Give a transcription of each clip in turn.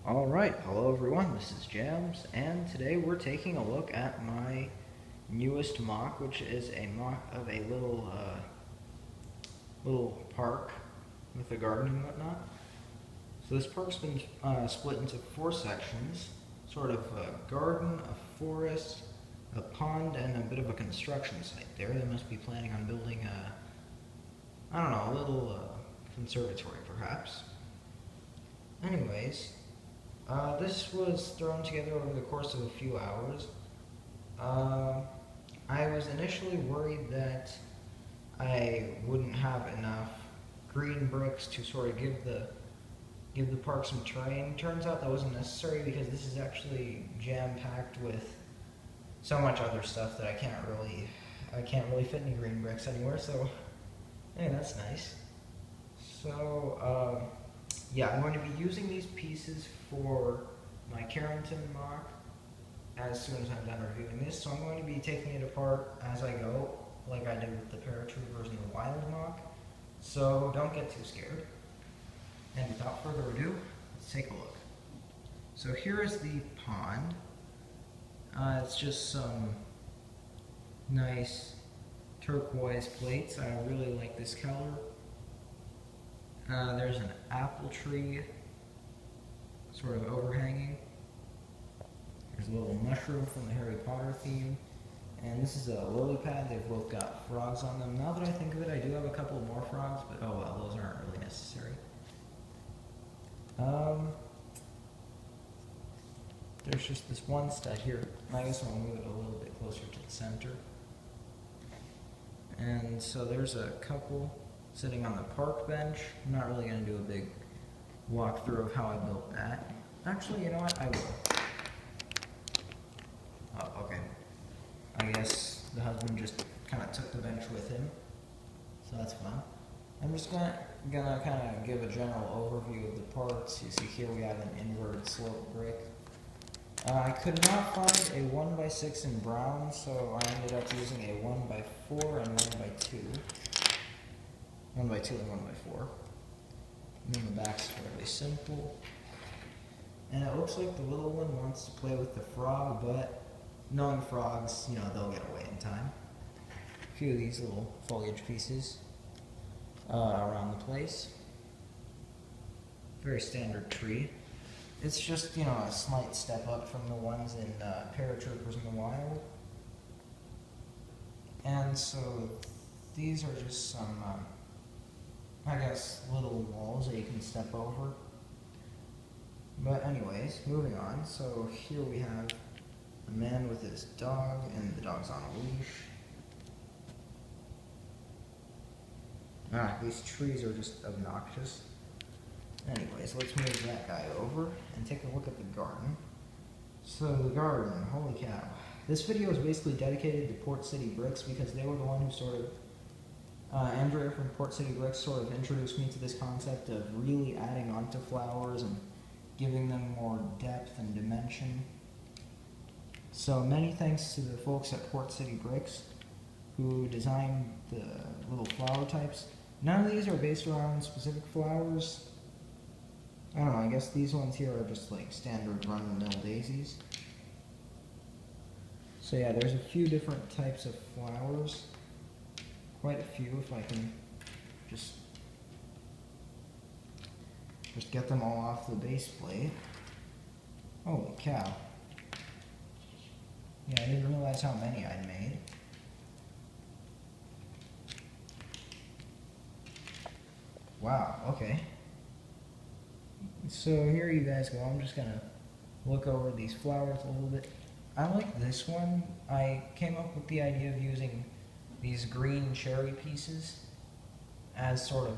Alright, hello everyone, this is Jams, and today we're taking a look at my newest MOC, which is a MOC of a little park with a garden and whatnot. So this park's been split into 4 sections, sort of a garden, a forest, a pond, and a bit of a construction site there. They must be planning on building a little conservatory perhaps. Anyways, this was thrown together over the course of a few hours. I was initially worried that I wouldn't have enough green bricks to sort of give the park some terrain. Turns out that wasn't necessary because this is actually jam-packed with so much other stuff that I can't really fit any green bricks anywhere. So, hey, that's nice. So, yeah, I'm going to be using these pieces for my Carrington MOC as soon as I'm done reviewing this. So I'm going to be taking it apart as I go, like I did with the paratroopers and the wild MOC. So don't get too scared. And without further ado, let's take a look. So here is the pond. It's just some nice turquoise plates. I really like this color. There's an apple tree sort of overhanging. There's a little mushroom from the Harry Potter theme. And this is a lily pad. They've both got frogs on them. Now that I think of it, I do have a couple more frogs, but oh well, those aren't really necessary. There's just this one stud here. I guess I'll move it a little bit closer to the center. And so there's a couple sitting on the park bench. I'm not really going to do a big walkthrough of how I built that. Actually, you know what? I will. Oh, okay. I guess the husband just kind of took the bench with him, so that's fun. I'm just gonna kind of give a general overview of the parts. You see here we have an inverted slope brick. I could not find a 1x6 in brown, so I ended up using a 1x4 and 1x2. 1x2 and 1x4. And then the back's fairly simple. And it looks like the little one wants to play with the frog, but knowing frogs, they'll get away in time. A few of these little foliage pieces around the place. Very standard tree. It's just, a slight step up from the ones in Paratroopers in the Wild. And so these are just some, I guess, little walls that you can step over. But anyways, moving on. So here we have a man with his dog, and the dog's on a leash. These trees are just obnoxious. Anyways, let's move that guy over and take a look at the garden. So the garden, holy cow. This video is basically dedicated to Port City Bricks because they were the one who sort of, Andrea from Port City Bricks sort of introduced me to this concept of really adding onto flowers and giving them more depth and dimension. So many thanks to the folks at Port City Bricks who designed the little flower types. None of these are based around specific flowers. I don't know, I guess these ones here are just like standard run-of-the-mill daisies. So yeah, there's a few different types of flowers. Quite a few, if I can just get them all off the base plate. Holy cow. Yeah, I didn't realize how many I'd made. Wow, okay. So here you guys go. I'm just gonna look over these flowers a little bit. I like this one. I came up with the idea of using these green cherry pieces as sort of,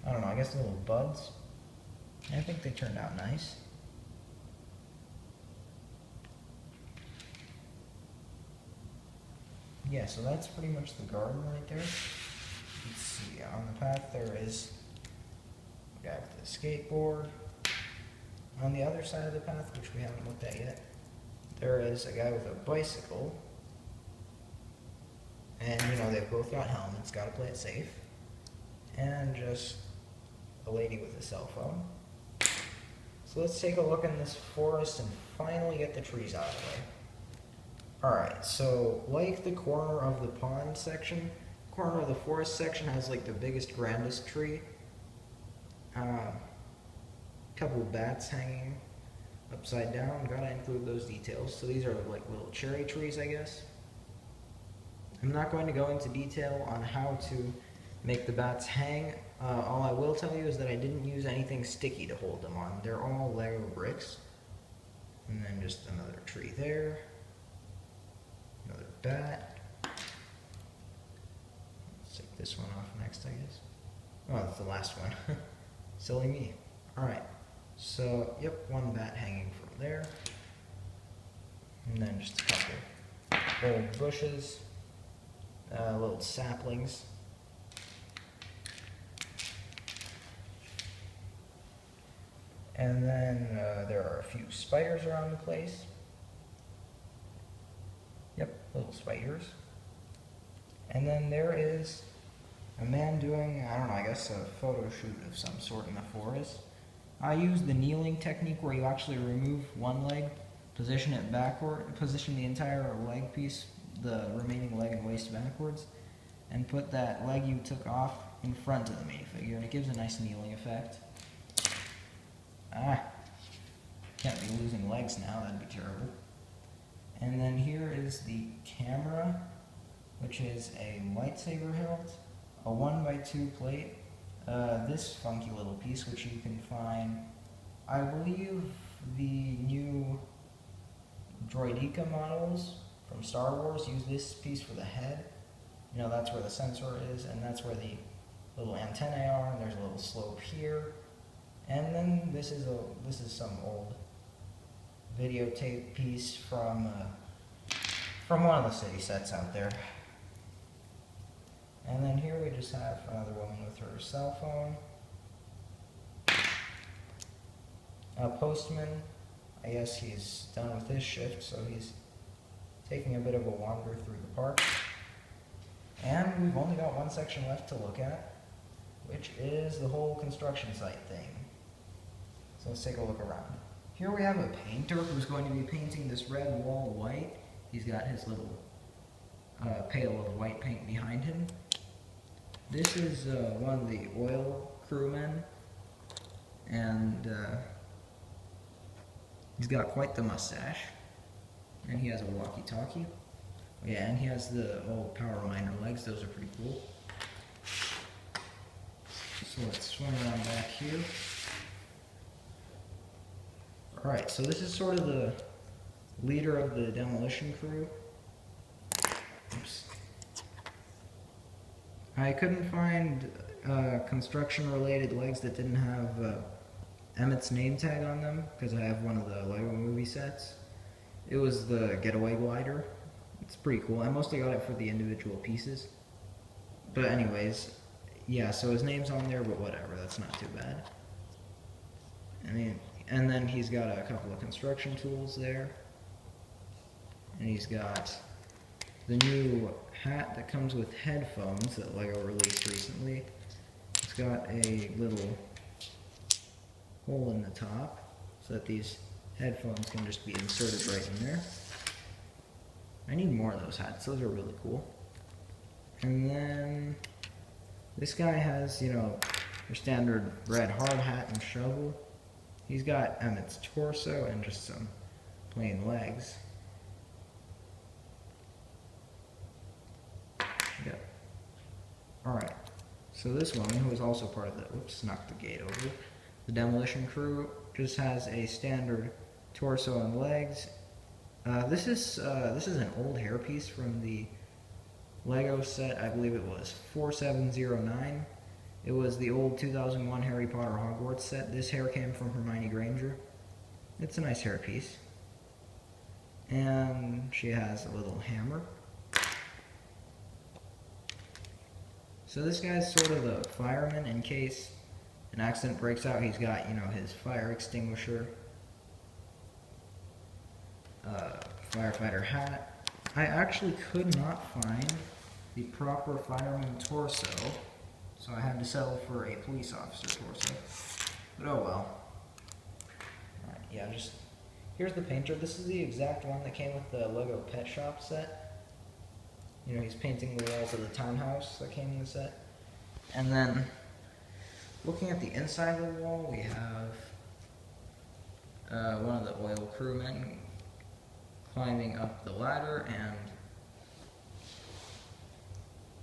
I don't know, I guess little buds. I think they turned out nice. Yeah, so that's pretty much the garden right there. Let's see, on the path there is a guy with a skateboard. On the other side of the path, which we haven't looked at yet, there is a guy with a bicycle. And, they've both got helmets, gotta play it safe. And just a lady with a cell phone. So let's take a look in this forest and finally get the trees out of the way. Alright, so like the corner of the pond section, corner of the forest section has like the biggest, grandest tree. Couple of bats hanging upside down, gotta include those details. So these are like little cherry trees, I guess. I'm not going to go into detail on how to make the bats hang. All I will tell you is that I didn't use anything sticky to hold them on. They're all Lego bricks. And then just another tree there. Another bat. Let's take this one off next, I guess. Oh, that's the last one. Silly me. Alright. So, yep, one bat hanging from there. And then just a couple old bushes. Little saplings. And then there are a few spiders around the place. Yep, little spiders. And then there is a man doing, I don't know, I guess a photo shoot of some sort in the forest. I use the kneeling technique where you actually remove one leg, position it backward, position the entire leg piece, the remaining leg and waist backwards, and put that leg you took off in front of the minifigure, and it gives a nice kneeling effect. Can't be losing legs now, that'd be terrible. And then here is the camera, which is a lightsaber hilt, a 1x2 plate, this funky little piece, which you can find, I believe the new droideka models from Star Wars use this piece for the head. You know, that's where the sensor is, and that's where the little antennae are, and there's a little slope here. And then this is some old videotape piece from one of the city sets out there. And then here we just have another woman with her cell phone. A postman, I guess he's done with his shift, so he's taking a bit of a wander through the park. And we've only got one section left to look at, which is the whole construction site thing. So let's take a look around. Here we have a painter who's going to be painting this red wall white. He's got his little pail of white paint behind him. This is one of the oil crewmen, and he's got quite the mustache, and he has a walkie-talkie. Yeah, and he has the old power miner legs. Those are pretty cool. So let's swing around back here. Alright, so this is sort of the leader of the demolition crew. Oops. I couldn't find construction-related legs that didn't have Emmett's name tag on them, because I have one of the Lego movie sets. It was the Getaway Glider. It's pretty cool. I mostly got it for the individual pieces. But anyways, yeah, so his name's on there, but whatever, that's not too bad. I mean, and then he's got a couple of construction tools there. And he's got the new hat that comes with headphones that Lego released recently. It's got a little hole in the top so that these headphones can just be inserted right in there. I need more of those hats, those are really cool. And then this guy has, you know, your standard red hard hat and shovel. He's got Emmett's torso and just some plain legs. Yep. Alright, so this woman, who is also part of the, whoops, knocked the gate over, the demolition crew, just has a standard torso and legs. This is an old hairpiece from the Lego set, I believe it was 4709. It was the old 2001 Harry Potter Hogwarts set. This hair came from Hermione Granger. It's a nice hairpiece. And she has a little hammer. So this guy's sort of the fireman in case an accident breaks out. He's got, you know, his fire extinguisher, firefighter hat. I actually could not find the proper fireman torso, so I had to settle for a police officer torso. But oh well. here's the painter. This is the exact one that came with the Lego Pet Shop set. You know, he's painting the walls of the townhouse that came in the set. And then, looking at the inside of the wall, we have one of the oil crewmen climbing up the ladder, and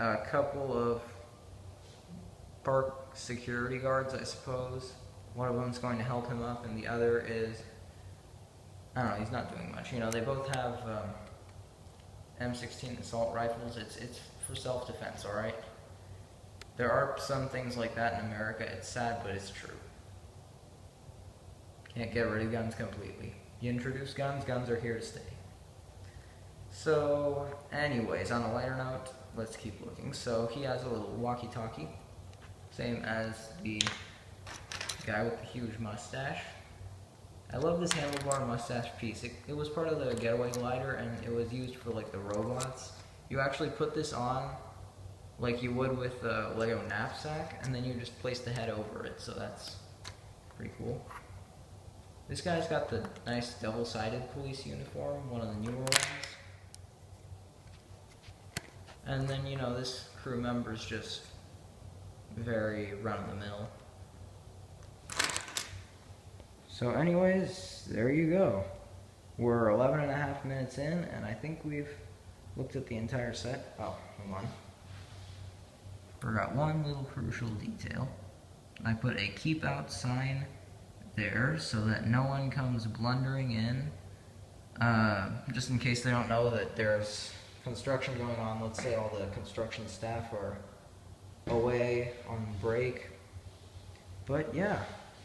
a couple of park security guards, I suppose. One of them's going to help him up, and the other is, I don't know, he's not doing much. You know, they both have M16 assault rifles. It's for self-defense, alright? There are some things like that in America. It's sad, but it's true. Can't get rid of guns completely. You introduce guns, guns are here to stay. So, anyways, on a lighter note, let's keep looking. So, he has a little walkie-talkie, same as the guy with the huge mustache. I love this handlebar mustache piece. It was part of the getaway glider, and it was used for like the robots. You actually put this on like you would with a Lego knapsack, and then you just place the head over it, so that's pretty cool. This guy's got the nice double-sided police uniform, one of the newer ones. And then, you know, this crew member's just very run-of-the-mill. So anyways, there you go. We're 11.5 minutes in, and I think we've looked at the entire set. Oh, hold on. Forgot one little crucial detail. I put a keep out sign there so that no one comes blundering in, just in case they don't know that there's construction going on. Let's say all the construction staff are away on break. But yeah,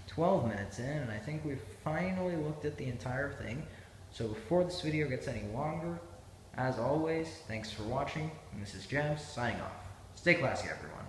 12 minutes in, and I think we've finally looked at the entire thing. So before this video gets any longer, as always, thanks for watching, and this is James signing off. Stay classy, everyone.